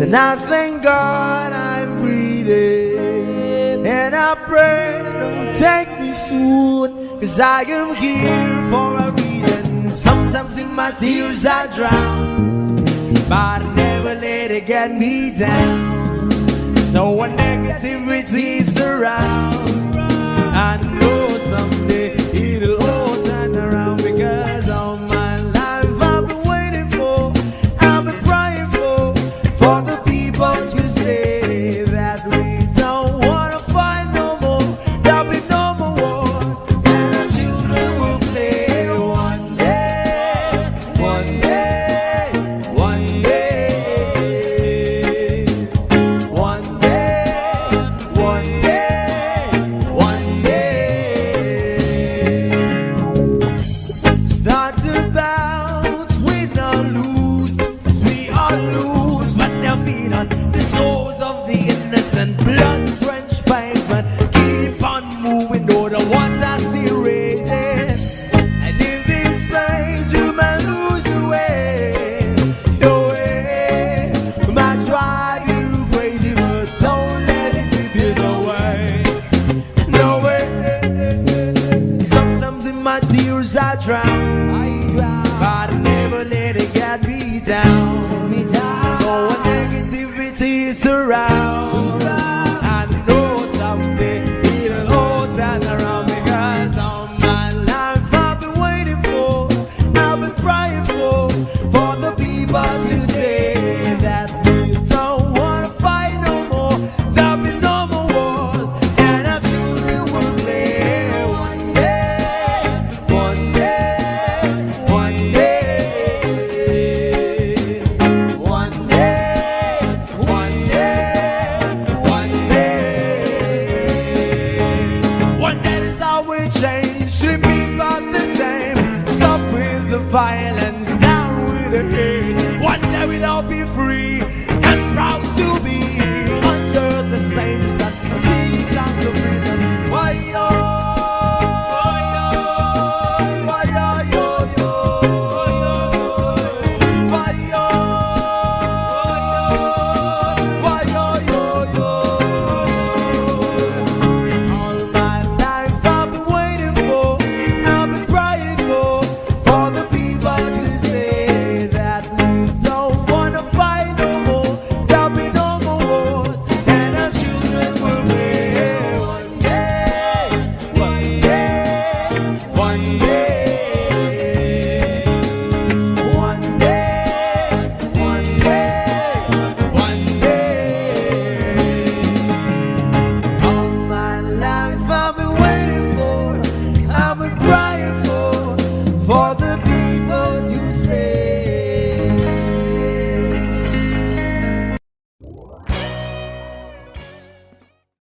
And I thank God I'm breathing, and I pray don't take me soon, 'cause I am here for a reason. Sometimes in my tears I drown, but I never let it get me down. So when negativity surrounds, I know someday it'll all turn around, because all my life I've been waiting for, I've been praying for the people to say that we don't wanna fight no more, there'll be no more war, and our children will play one day, one day, one day, one day, one day, one day. It's not about win or lose, 'cause we all lose, but they'll feed on the souls of the innocent, blood-drenched pavement. Keep on moving, though the water's still raging. And in this place, you may lose your way, your way. Might drive you crazy, but don't let it slip you away. No way. Sometimes in my tears I drown, but I never let it get me down. So when negativity surrounds, I know someday it'll all turn around, because all my life I've been waiting for, I've been praying for the people to say that we don't wanna fight no more, there'll be no more wars, and our children will play one day, one day, one day, one day, one day, one day. One day is how we change, should be about the same. Stop with the violence, down with the hate. One day we'll all be free,